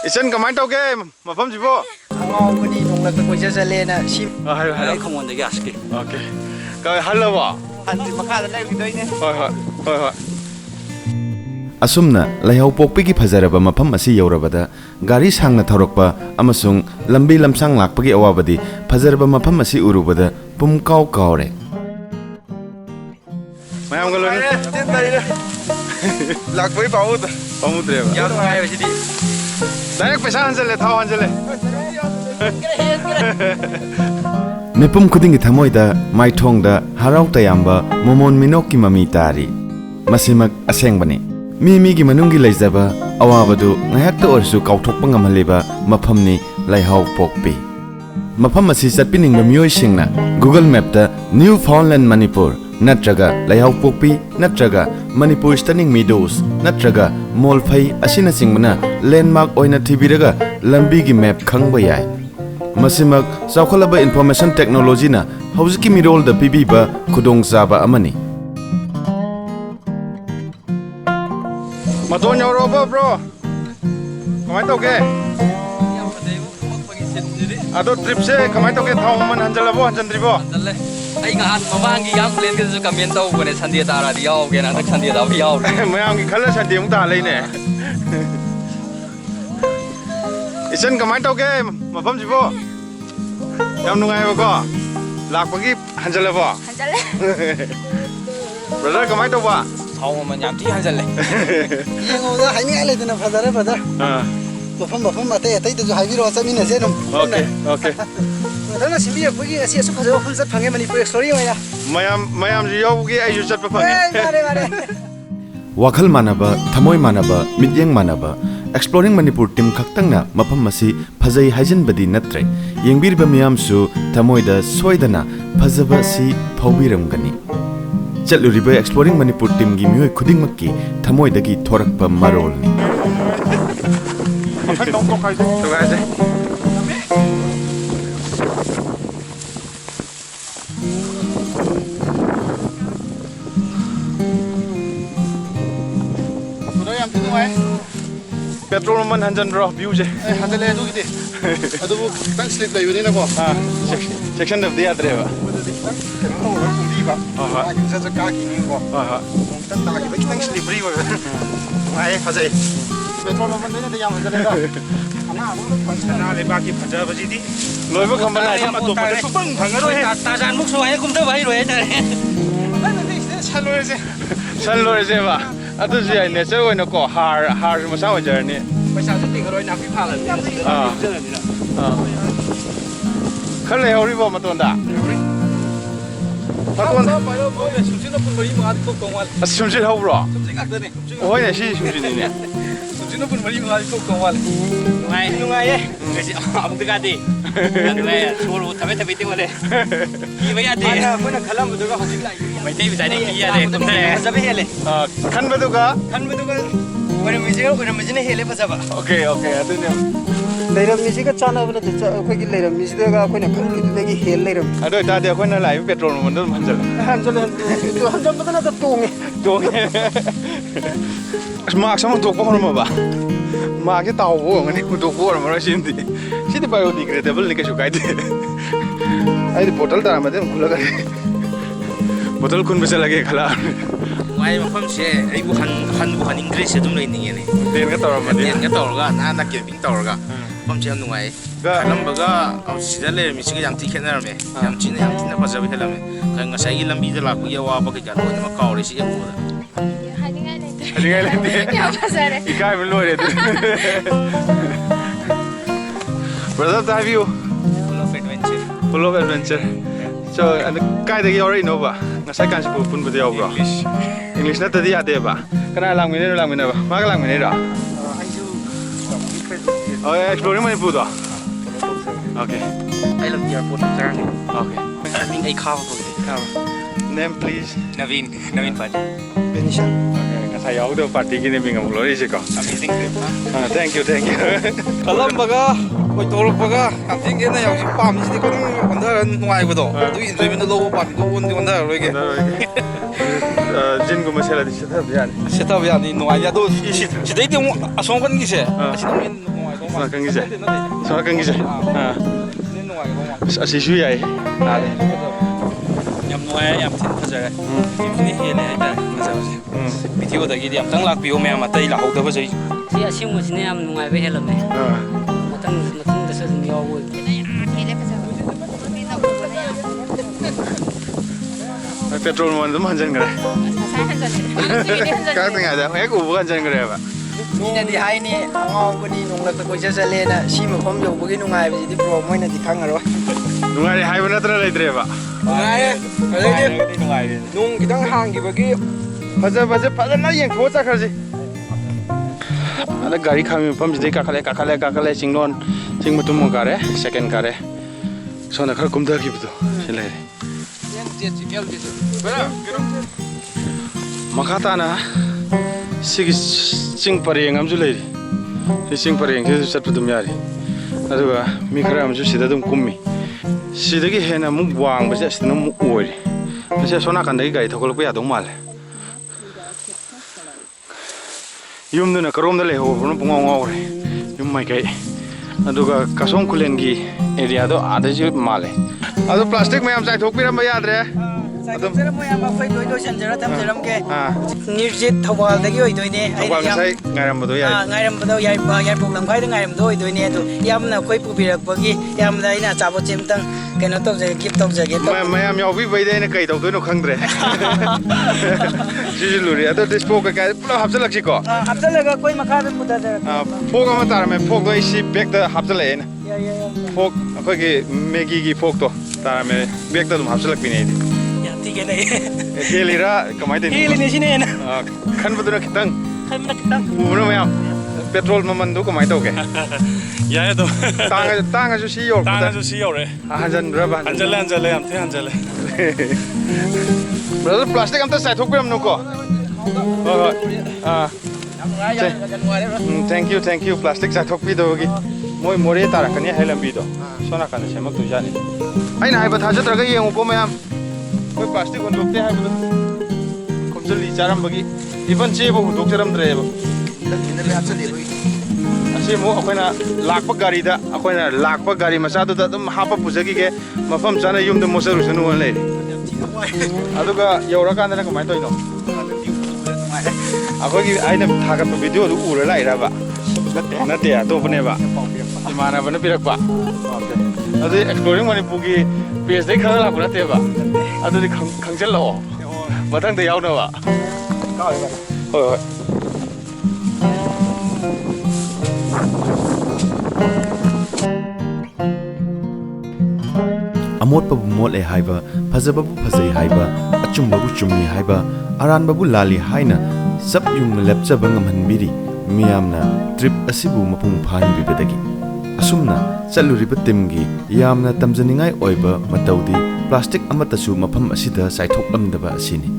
Isan kamay tau ke mafam sibo. Angau mani nong la ko ja jale na sim. Hai hai. Ai không muốn cái gas kì. Okay. Ka hallo ba. Han makha da lai doi ne. Hoi. Asumna laihau pokpigi phajaraba mafam asi yaurabada gari sangna thorokpa amasung lambi lamsang lakpagi awabadi phajaraba mafam asi urubada pumkau kaure. Mayam galo ni. Lakpai pamudre ba. Yam ngai ba sidi. Direct pesa hanjale thau hanjale. Mepum khudingi thamoida maithongda harau tayamba momon minokki mami tari masimak asengbani mi gi manungi leijaba awabadu ngayakta orsu kauthokpa ngamhaliba mafamni laihau pokpi mafam asi chatpiningba mioi singna Google Map da Newfoundland Manipur natraga laihau pokpi natraga Manipur Stunning Meadows natraga Molphai asina singmana landmark oina thibiraga lambi gi map khangba yai masimak chawkhalaba information technology na hauski mirol da pibiba khudong chaba amani Maton yauro ba bro. Kamay tau ke? Ado trip se kamay tau ke thau man hanjala bo hanjandri bo. Dalle. Ai ngahan mamang gi yang plan ke su comment tau ko ne Sunday tara di yau ke na tak Sunday da bi yau. Mayam gi khala sa dem ta lai ne. Isan kamay tau ke mafam sibo. Yam nungai ba ko. Lakpagi hanjala bo. Hanjale. Brother kamay tau ba? Thau man yam ti han jalle. Yengo da hai ni ale dina phadare phadar. Mafam ate ate da hai biro cha min je dum. Okay. Dana simbi pagi asi asu phadare phun sat phange Manipur story oina. Mayam ji yau gi ai ju chat pa phange. Mare. wakhal manaba thamoi manaba midyeng manaba exploring Manipur team khaktangna mafam asi phajai hajin badi natre yengbirba miyam su thamoida soidana phajaba si phaubiramgani chaluriba exploring Manipur team gi mioi khudingmakki thamoidagi thorakpa marolni Tong kai je. Petrol man hanjan ro view je. Hanjale du gidi. Adu tang slip la yuni na ko. Section of the adre ba. Di ba. Sa sa ka ki ni ko. Tang ta ki tang slip ri ko. Ai phajai. Petrol man ne da yam hanjale da. Ana le ba ki phaja ba ji di. Loi ba khambana ai ma to pa de pang phang ro he. Ta jan muk so ai kum ta bai roi na. San loi je ba. Atu ji ai nature oina ko har ma sa wa jar ni. Paisa su ti roi na pi pha la. Khale hori ba ma ton da. Maton Pai ro bo ne sumjin na pun bari ma ko kong wal. asumjin ho bro. Sumjin ak da ne. Oi na shi sumjin ni ne. Sumjin na pun bari ma ko kong wal. Nungai ye. Kasi amuk ka di. Nungai suru tabe ti wale. Ki ba ya de. Ana ko na khalam du ga hajik lai. Mai dei bi dai ne ki ya de tum ne. Sabe hele. Khan ba du ga. Wani mizina hele pa saba. Okay atu ne. Leiram ni siga chana bana cha khoi gi leiram ni siga ga khoi na khul gi lagi hel leiram. Ado ta de khoi na lai petrol man dum hanjal. Hanjale hanjam bana da tonge. Mark sama to ko ma ba. Mark ke taw bo ngani ku to ko ma ra sim di. Si de biodegradable ni ke su kai de. Ai de bottle ta ma de khula ga. Bottle kun bese lage khala. Ngai mafam se ai bu han English se dum lai ni ne. Den ga tar ma de. Den ga tor ga na camping tor ga. Mafam se nungai. Ga lam ba ga sida le mi siga yam ti khenar me. Yam na pa jabi hela me. Ka ngasai gi lambi de la ku ya wa ba ka ro ma ka ore si e bu da. Halingai le de. Ya pasare. Ikai me lo re. Brother ta view. Full of adventure. So kai de yori no ba. Ngasai kan si pun bu de yo bro. English na ta dia de ba. Kana lang mi ne ba. Ma ka lang mi ne da. Oh, exploring Manipur da. Okay. Ai lam dia pun jarang. Okay. I think ai khaw ko. Name please. Navin Pat. Benishan. Ngasai yaw do party ki ne bingam lo ri se ko. Amazing trip. Thank you. Kalam baga koi tol baga am thing ge na yaw si pam si ko ondar nuai ko do. Du enjoyment lo pa do on di ondar ro ge. Jin gu ma sela di se ta bian. Seta ya ni nuai ya do si dei de asong kan gi se. Asi no nuai ko. ꯁꯣꯅꯥꯀꯟꯒꯤꯁꯦ ꯁꯣꯅꯥꯀꯟꯒꯤꯁꯦ ꯑꯁꯤꯁꯨ ꯌꯥꯏ ꯌꯥꯝ ꯅꯨꯡꯉꯥꯏ ꯌꯥꯝ ꯊꯤꯅ ꯐꯖꯔꯦ ꯁꯤꯅ ꯍꯦꯜꯂꯦ ꯍꯥꯏꯇꯥꯔꯦ ꯐꯖꯕꯁꯦ ꯚꯤꯗꯤꯑꯣꯗꯒꯤꯗꯤ ꯑꯝꯇꯪ ꯂꯥꯛꯄꯤꯌꯣ ꯃꯌꯥꯝ ꯑꯇꯩ ꯂꯥꯛꯍꯧꯗꯕꯁꯦ ꯁꯤ ꯑꯁꯦꯡꯕꯁꯤꯅ ꯌꯥꯝ ꯅꯨꯡꯉꯥꯏꯕ ꯍꯦꯜꯂꯝꯃꯦ ꯃꯊꯪꯗꯁꯨ ꯑꯗꯨꯝ ꯌꯥꯎꯕ ꯄꯦꯇ꯭ꯔꯣꯜ ꯃꯃꯜ ꯑꯗꯨꯝ ꯍꯟꯖꯤꯟꯈ꯭ꯔꯦ ꯀꯛꯇ꯭ꯔꯤꯉꯩꯗ ꯍꯦꯛ ꯎꯕ ꯍꯟꯖꯤꯟꯈ꯭ꯔꯦꯕ ꯃꯤꯅꯗꯤ ꯍꯥꯏꯅꯤ ꯑꯉꯥꯎꯕꯅꯤ ꯅꯣꯡꯂꯛꯇ ꯀꯣꯏꯆꯠ ꯆꯠꯂꯦꯅ ꯁꯤ ꯃꯐꯝ ꯌꯧꯕꯒꯤ ꯅꯨꯡꯉꯥꯏꯕꯁꯤꯗꯤ ꯕ꯭ꯔꯣ ꯃꯣꯏꯅꯗꯤ ꯈꯪꯉꯔꯣꯏ ꯅꯨꯡꯉꯥꯏꯔꯦ ꯍꯥꯏꯕ ꯅꯠꯇꯅ ꯂꯩꯇ꯭ꯔꯦꯕ ꯅꯨꯡꯉꯥꯏꯔꯦ ꯑꯗꯩꯗꯤ ꯅꯣꯡ ꯈꯤꯇꯪ ꯍꯥꯡꯈꯤꯕꯒꯤ ꯐꯖꯅ ꯌꯦꯡꯊꯣꯛꯑ ꯆꯠꯈ꯭ꯔꯁꯤ ꯑꯗ ꯒꯥꯔꯤ खामी ꯃꯐꯝꯁꯤꯗꯩ ꯀꯥꯈꯠꯂꯦ ꯆꯤꯡꯂꯣꯟ ꯆꯤꯡ ꯃꯇꯨꯝ ꯑꯃ ꯀꯥꯔꯦ ꯁꯦꯀꯦꯟ ꯀꯥꯔꯦ ꯁꯣꯝꯗ ꯈꯔ ꯀꯨꯝꯊꯈꯤꯕꯗꯣ ꯁꯤ ꯂꯩꯔꯦ ꯃꯈꯥ ꯇꯥꯅ ꯁꯤꯒꯤ ꯆꯤꯡ ꯄꯔꯦꯡ ꯑꯃꯁꯨ ꯂꯩꯔꯤ ꯁꯤ ꯆꯤꯡ ꯄꯔꯦꯡꯁꯤꯗꯁꯨ ꯆꯠꯄ ꯑꯗꯨꯝ ꯌꯥꯔꯤ ꯑꯗꯨꯒ ꯃꯤ ꯈꯔ ꯑꯃꯁꯨ ꯁꯤꯗ ꯑꯗꯨꯝ ꯀꯨꯝꯃꯤ ꯁꯤꯗꯒꯤ ꯍꯦꯟꯅ ꯑꯃꯨꯛ ꯋꯥꯡꯕꯁꯦ ꯑꯁꯤꯗꯅ ꯑꯃꯨꯛ ꯑꯣꯏꯔꯤ ꯃꯁꯤ ꯑꯁꯣꯝ ꯅꯥꯀꯟꯗꯒꯤ ꯒꯥꯔꯤ ꯊꯧꯒꯠꯂꯛꯄ ꯌꯥꯗꯧ ꯃꯥꯜꯂꯦ ꯌꯨꯝꯗꯨꯅ ꯀꯔꯣꯝꯗ ꯂꯩꯍꯧꯕꯅꯣ ꯄꯨꯡꯉꯥꯎ ꯉꯥꯎꯈ꯭ꯔꯦ ꯌꯨꯝ ꯃꯥꯏꯀꯩ ꯑꯗꯨꯒ ꯀꯁꯣꯝ ꯈꯨꯂꯦꯟꯒꯤ ꯑꯦꯔꯤꯌꯥꯗꯣ ꯑꯥꯗꯁꯨ ꯃꯥꯜꯂꯦ ꯑꯗꯣ ꯄ꯭ꯂꯥꯁꯇꯤꯛ ꯃꯌꯥꯝ ꯆꯥꯏꯊꯣꯛꯄꯤꯔꯝꯕ ꯌꯥꯗ꯭ꯔꯦ ꯆꯥꯏꯊꯣꯛꯆꯔꯝꯃꯣ ꯌꯥꯝ ꯑꯩꯈꯣꯏ ꯂꯣꯏꯁꯟꯖꯔ ꯊꯝꯖꯔꯝꯒꯦ ꯅꯤꯔꯖꯤꯠ ꯊꯧꯕꯥꯜꯗꯒꯤ ꯑꯣꯏꯗꯣꯏꯅꯦ ꯊꯧꯕꯥꯜ ꯉꯁꯥꯏ ꯉꯥꯏꯔꯝꯕꯗꯣ ꯌꯥꯏ ꯉꯥꯏꯔꯝꯕꯗꯣ ꯌꯥꯏꯔꯤꯄꯣꯛ ꯂꯝꯈꯥꯏꯗ ꯉꯥꯏꯔꯝꯕꯗꯣ ꯑꯣꯏꯗꯣꯏꯅꯦ ꯑꯗꯣ ꯌꯥꯝꯅ ꯑꯩꯈꯣꯏ ꯄꯨꯕꯤꯔꯛꯄꯒꯤ ꯌꯥꯝꯅ ꯑꯩꯅ ꯑꯆꯥꯄꯣꯠꯁꯦ ꯑꯝꯇꯪ ꯀꯩꯅꯣ ꯇꯧꯖꯒꯦ ꯒꯤꯐ ꯇꯧꯖꯒꯦ ꯃꯌꯥꯝ ꯌꯥꯎꯕꯤꯕꯩꯗꯤ ꯑꯩꯅ ꯀꯩ ꯇꯧꯗꯣꯏꯅꯣ ꯈꯪꯗ꯭ꯔꯦ ꯁꯤꯁꯨ ꯂꯨꯔꯤ ꯑꯗꯣ ꯗꯤꯁꯄꯣ ꯀꯩꯀꯥ ꯄꯨꯂꯞ ꯍꯥꯞꯆꯤꯜꯂꯛꯁꯤꯀꯣ ꯍꯥꯞꯆꯤꯜꯂꯒ ꯑꯩꯈꯣꯏ ꯃꯈꯥꯗ ꯄꯨꯊꯖꯔꯛꯀꯦ ꯐꯣꯛ ꯑꯃ ꯇꯥꯔꯝꯃꯦ ꯐꯣꯛꯇꯣ ꯑꯩ ꯁꯤ ꯕꯦꯛꯇ ꯍꯥꯞꯆꯤꯜꯂꯛꯑꯦꯅ ꯐꯣꯛ ꯑꯩꯈꯣꯏꯒꯤ ꯃꯦꯒꯤꯒꯤ ꯐꯣꯛꯇꯣ ꯇꯥꯔꯝꯃꯦ ꯕꯦꯛꯇ ꯑꯗꯨꯝ ꯍꯥꯞꯆꯤꯜꯂꯛꯄꯤꯅꯦ ꯑꯩꯗꯤ ꯌꯥꯝ ꯊꯤꯒꯦꯅꯦ ꯍꯦꯜꯂꯤꯔꯥ ꯀꯃꯥꯏꯅ ꯇꯧꯔꯤꯅꯣ ꯍꯦꯜꯂꯤꯅꯦ ꯁꯤꯅ ꯍꯦꯟꯅ ꯈꯟꯕꯗꯨꯅ ꯈꯤꯇꯪ ꯈꯟꯕꯅ ꯈꯤꯇꯪ ꯎꯕꯅ ꯃꯌꯥꯝ ꯄꯦꯇ꯭ꯔꯣꯜ ꯃꯃꯟꯗꯨ ꯀꯃꯥꯏꯅ ꯇꯧꯒꯦ ꯌꯥꯏ ꯑꯗꯨꯝ ꯇꯥꯡꯉꯁꯨ ꯁꯤ ꯌꯧꯔꯛꯄꯗ ꯇꯥꯡꯉꯁꯨ ꯁꯤ ꯌꯧꯔꯛꯑꯦ ꯍꯟꯖꯟꯕ꯭ꯔꯕ ꯍꯟꯖꯜꯂꯦ ꯌꯥꯝ ꯊꯤ ꯍꯟꯖꯜꯂꯦ ꯕ꯭ꯔꯗꯔ ꯄ꯭ꯂꯥꯁꯇꯤꯛ ꯑꯝꯇ ꯆꯥꯏꯊꯣꯛꯄꯤꯔꯝꯅꯨꯀꯣ ꯍꯣꯏ ꯊꯦꯡꯛ ꯌꯨ ꯄ꯭ꯂꯥꯁꯇꯤꯛ ꯆꯥꯏꯊꯣꯛꯄꯤꯗꯕꯒꯤ ꯃꯣꯏ ꯃꯣꯔꯦ ꯇꯥꯔꯛꯀꯅꯤ ꯍꯥꯏ ꯂꯝꯕꯤꯗꯣ ꯁꯣꯝ ꯅꯥꯀꯟꯗ ꯁꯦꯝꯃꯛꯇꯣꯏꯖꯥꯠꯅꯤ ꯑꯩꯅ ꯍꯥꯏꯕ ꯊꯥꯖꯗ꯭ꯔꯒ ꯌꯦꯡꯉꯨꯀꯣ ꯃꯌꯥꯝ ꯃꯣꯏ ꯄ꯭ꯂꯥꯁꯇꯤꯛ ꯍꯨꯟꯗꯣꯛꯇꯦ ꯍꯥꯏꯕꯗꯣ ꯈꯣꯝꯖꯤꯜꯂꯤ ꯆꯥꯔꯝꯕꯒꯤ ꯏꯚꯟ ꯆꯦꯐꯥꯎ ꯍꯨꯟꯗꯣꯛꯆꯔꯝꯗ꯭ꯔꯦꯕ ꯑꯁꯤ ꯑꯃꯨꯛ ꯑꯩꯈꯣꯏꯅ ꯂꯥꯛꯄ ꯒꯥꯔꯤ ꯃꯆꯥꯗꯨꯗ ꯑꯗꯨꯝ ꯍꯥꯞꯄ ꯄꯨꯖꯈꯤꯒꯦ ꯃꯐꯝ ꯆꯥꯅ ꯌꯨꯝꯗ ꯃꯣꯠꯆꯔꯨꯁꯅꯨꯅ ꯂꯩꯔꯤ ꯑꯗꯨꯒ ꯌꯧꯔꯀꯥꯟꯗꯅ ꯀꯃꯥꯏꯅ ꯇꯧꯔꯤꯅꯣ ꯑꯩꯈꯣꯏꯒꯤ ꯑꯩꯅ ꯊꯥꯒꯠꯄ ꯚꯤꯗꯤꯑꯣꯗꯨ ꯎꯔ ꯂꯥꯛꯏꯔꯕ ꯅꯠꯇꯦ ꯑꯇꯣꯞꯄꯅꯦꯕ ꯏꯃꯥꯟꯅꯕꯅ ꯄꯤꯔꯛꯄ ꯑꯗꯨꯗꯤ ꯑꯦꯛꯁꯄ꯭ꯂꯣꯔꯤꯡ ꯃꯅꯤꯄꯨꯔꯒꯤ ꯄꯦꯖꯇꯩ ꯈꯔ ꯂꯥꯛꯄ ꯅꯠꯇꯦꯕ ꯑꯗꯨꯗꯤ ꯈꯪꯖꯤꯜꯂꯛꯑꯣ ꯃꯊꯪꯗ ꯌꯥꯎꯅꯕ ꯍꯣꯏ ꯑꯃꯣꯠꯄꯕꯨ ꯃꯣꯠꯂꯦ ꯍꯥꯏꯕ ꯐꯖꯕꯕꯨ ꯐꯖꯩ ꯍꯥꯏꯕ ꯑꯆꯨꯝꯕꯕꯨ ꯆꯨꯝꯃꯤ ꯍꯥꯏꯕ ꯑꯔꯥꯟꯕꯕꯨ ꯂꯥꯜꯂꯤ ꯍꯥꯏꯅ ꯆꯞ ꯌꯨꯡꯅ ꯂꯦꯞꯆꯕ ꯉꯝꯍꯟꯕꯤꯔꯤ ꯃꯤꯌꯥꯝꯅ ꯇ꯭ꯔꯤꯞ ꯑꯁꯤꯕꯨ ꯃꯄꯨꯡ ꯐꯥꯍꯟꯕꯤꯕꯗꯒꯤ ꯑꯁꯨꯝꯅ ꯆꯠꯂꯨꯔꯤꯕ ꯇꯤꯝꯒꯤ ꯌꯥꯝꯅ ꯇꯝꯖꯅꯤꯡꯉꯥꯏ ꯑꯣꯏꯕ ꯃꯇꯧꯗꯤ ꯄ꯭ꯂꯥꯁꯇꯤꯛ ꯑꯃꯠꯇꯁꯨ ꯃꯐꯝ ꯑꯁꯤꯗ ꯆꯥꯏꯊꯣꯛꯂꯝꯗꯕ ꯑꯁꯤꯅꯤ